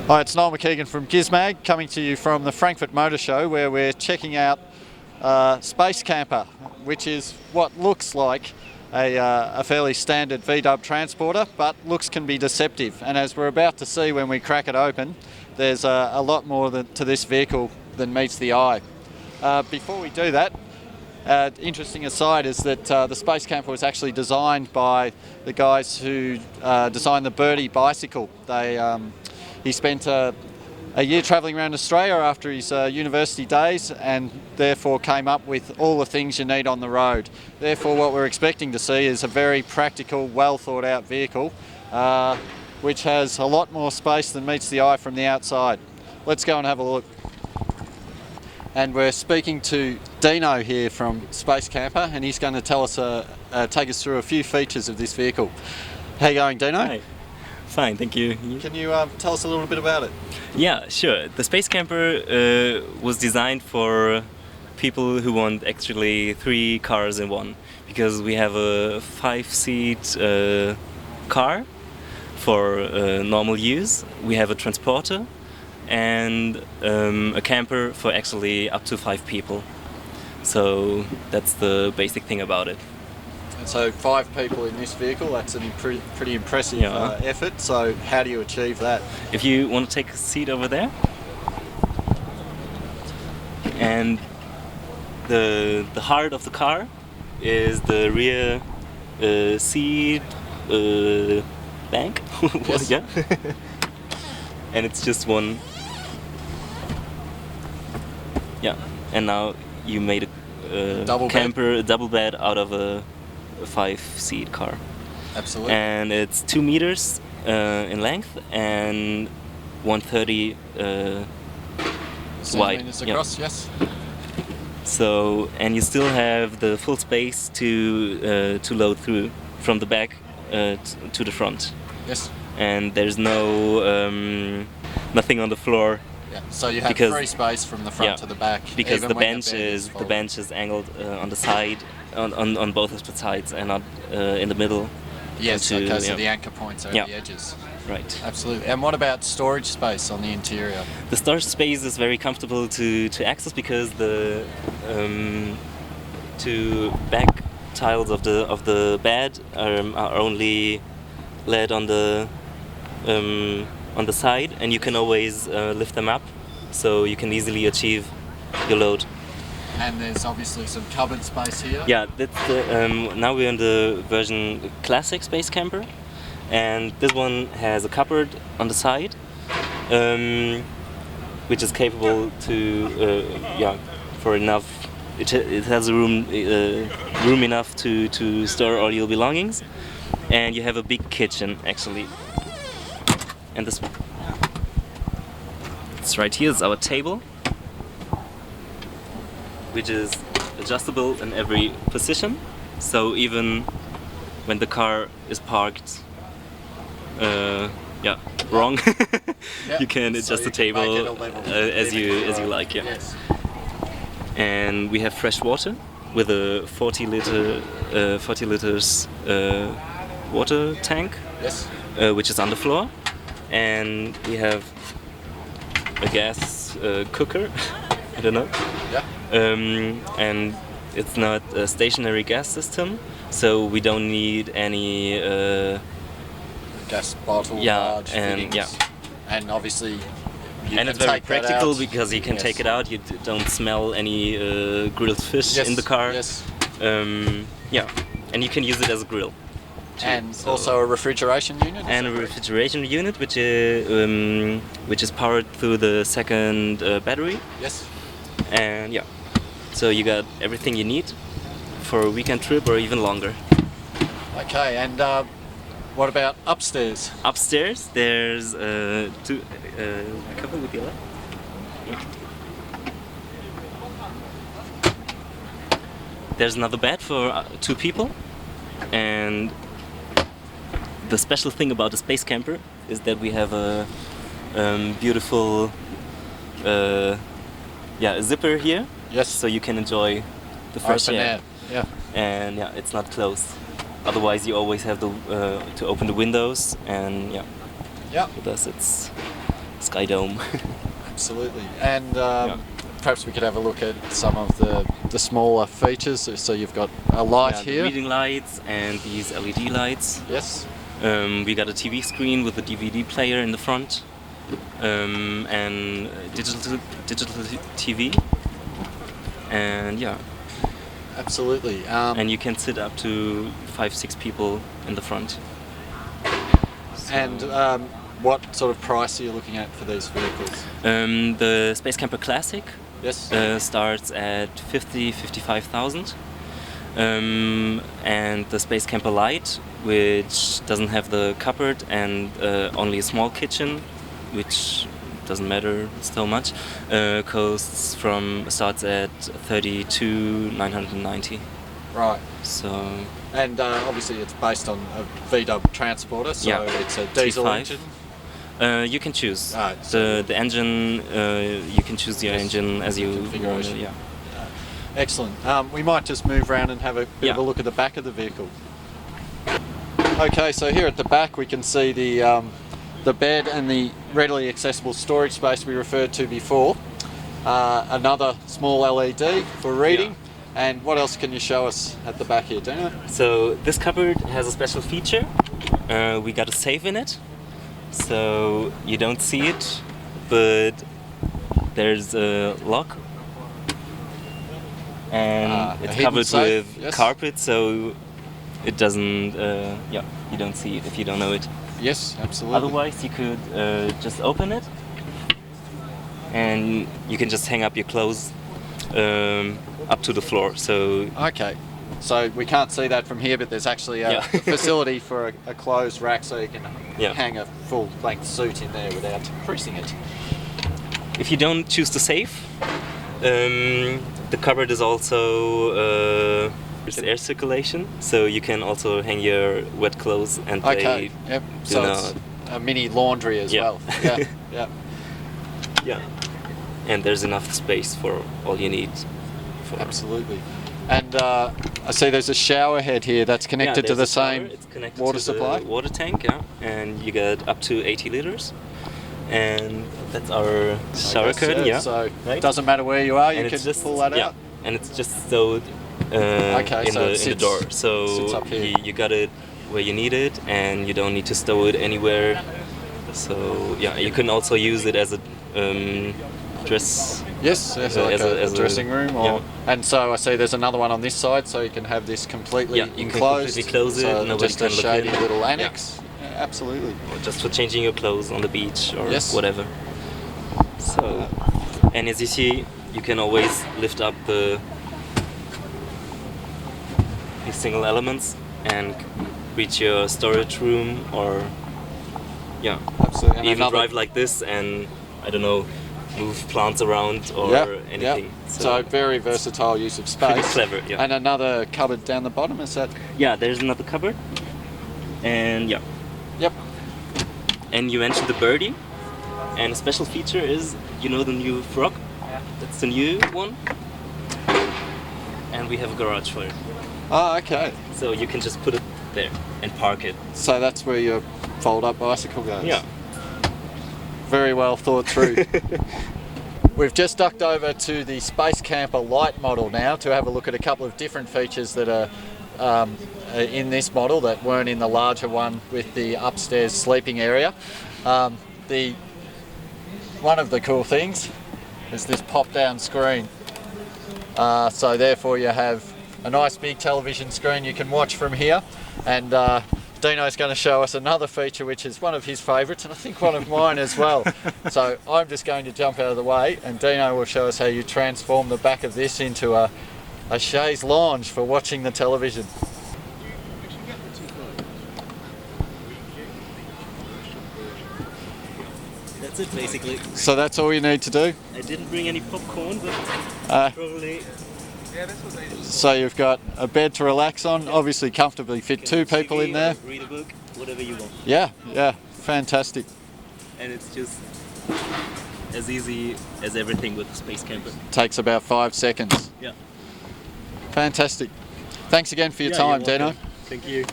Hi, it's Noel McKeegan from Gizmag, coming to you from the Frankfurt Motor Show, where we're checking out SpaceCamper, which is what looks like a fairly standard VW transporter, but looks can be deceptive. And as we're about to see when we crack it open, there's a lot more to this vehicle than meets the eye. Before we do that, interesting aside is that the SpaceCamper was actually designed by the guys who designed the Birdy bicycle. He spent a year travelling around Australia after his university days, and therefore came up with all the things you need on the road. Therefore what we're expecting to see is a very practical, well thought out vehicle which has a lot more space than meets the eye from the outside. Let's go and have a look. And we're speaking to Dino here from SpaceCamper, and he's going to tell us, take us through a few features of this vehicle. How you going, Dino? Hi. Fine, thank you. Can you tell us a little bit about it? Yeah, sure. The SpaceCamper was designed for people who want actually 3 cars in one, because we have a 5-seat car for normal use. We have a transporter and a camper for actually up to 5 people. So that's the basic thing about it. So 5 people in this vehicle, that's a pretty impressive effort. So how do you achieve that? If you want to take a seat over there, and the heart of the car is the rear seat bank. Yes. Yeah. And it's just one. Yeah. And now you made a double bed out of a 5-seat car. Absolutely. And it's 2 meters in length and 130 wide. Centimeters across, yes. So, and you still have the full space to load through from the back to the front. Yes. And there's no nothing on the floor. Yeah. So you have free space from the front to the back. Because the bench is angled on the side, on both of the sides, and not in the middle. Yes, because of the anchor points over the edges. Right. Absolutely. And what about storage space on the interior? The storage space is very comfortable to access, because the 2 back tiles of the bed are only laid on the side, and you can always lift them up, so you can easily achieve your load. And there's obviously some cupboard space here. Yeah, that's now we're in the version Classic SpaceCamper, and this one has a cupboard on the side, which is capable to for enough. It has a room enough to store all your belongings, and you have a big kitchen actually. And this right here is our table, which is adjustable in every position. So even when the car is parked wrong, you can adjust the table as you like. Yeah. Yes. And we have fresh water with a 40 liters water tank, yes, which is on the floor. And we have a gas cooker. I don't know. Yeah. And it's not a stationary gas system, so we don't need any gas bottle, large fittings. And obviously and it's very practical, because you can take it out. You don't smell any grilled fish in the car. Yes. And you can use it as a grill. And also a refrigeration unit? And a refrigeration unit, which is powered through the second battery. Yes. And so you got everything you need for a weekend trip or even longer. Okay, and what about upstairs? Upstairs, there's a couple with yellow. There's another bed for 2 people, and the special thing about the SpaceCamper is that we have a beautiful zipper here. Yes. So you can enjoy the fresh air. Yeah. And it's not closed. Otherwise, you always have to open the windows, and with us it's sky dome. Absolutely. And perhaps we could have a look at some of the smaller features. So you've got a light The here. reading lights and these LED lights. Yes. We got a TV screen with a DVD player in the front, and digital TV, and yeah. Absolutely. And you can sit up to 5-6 people in the front. So, and what sort of price are you looking at for these vehicles? the SpaceCamper Classic Yes. starts at 55,000. And the SpaceCamper Lite, which doesn't have the cupboard and only a small kitchen, which doesn't matter so much, starts at 32,990. Right. So. And obviously it's based on a VW transporter, so it's a diesel T5. engine. You can choose So the engine. You can choose your engine as you want. configuration. Yeah. Excellent. We might just move around and have a bit of a look at the back of the vehicle. Okay, so here at the back we can see the bed and the readily accessible storage space we referred to before. Another small LED for reading. Yeah. And what else can you show us at the back here, Dino? So this cupboard has a special feature. We got a safe in it, so you don't see it, but there's a lock. And it's hidden covered safe, with yes. carpet, so it doesn't. You don't see it if you don't know it. Yes, absolutely. Otherwise, you could just open it, and you can just hang up your clothes up to the floor. So Okay, so we can't see that from here, but there's actually a facility for a clothes rack, so you can hang a full-length suit in there without creasing it. if you don't choose the safe, the cupboard is also there's air circulation, so you can also hang your wet clothes and Okay, yep. So it's a mini laundry as well. Yeah, yeah. Yeah, and there's enough space for all you need. Absolutely. And I see there's a shower head here that's connected to the same It's connected water to supply. the water tank, and you get up to 80 liters. And that's our shower curtain, So right? it doesn't matter where you are, you And can it's just pull that out. and it's just sewed so in the it door. sits So up here. you got it where you need it, and you don't need to stow it anywhere. So yeah, you can also use it as a dress. Yes, like as a a- dressing room. And so I see there's another one on this side, so you can have this completely Yeah, you can enclosed. completely close it, So nobody just a can look shady in. little annex. Yeah, absolutely. Or just for changing your clothes on the beach or Yes. whatever. So, and as you see, you can always lift up these single elements and reach your storage room, or Absolutely. And even another- drive like this and I don't know, move plants around or anything. So very versatile use of space. Pretty clever, yeah. And another cupboard down the bottom, is that? Yeah, there's another cupboard, and Yep. And you mentioned the Birdy, and a special feature is, the new frog? That's the new one. And we have a garage for it. Oh, okay. So you can just put it there and park it. So that's where your fold-up bicycle goes. Yeah. Very well thought through. We've just ducked over to the SpaceCamper Lite model now to have a look at a couple of different features that are in this model that weren't in the larger one with the upstairs sleeping area. One of the cool things is this pop-down screen. So therefore you have a nice big television screen you can watch from here, and Dino's going to show us another feature which is one of his favourites, and I think one of mine as well. So I'm just going to jump out of the way, and Dino will show us how you transform the back of this into a chaise lounge for watching the television. That's it, basically. So that's all you need to do. I didn't bring any popcorn, but probably... So you've got a bed to relax on, obviously comfortably fit two people in there. Read a book, whatever you want. Yeah, fantastic. And it's just as easy as everything with the SpaceCamper. Takes about 5 seconds. Yeah. Fantastic. Thanks again for your time, you're Dino. welcome. Thank you.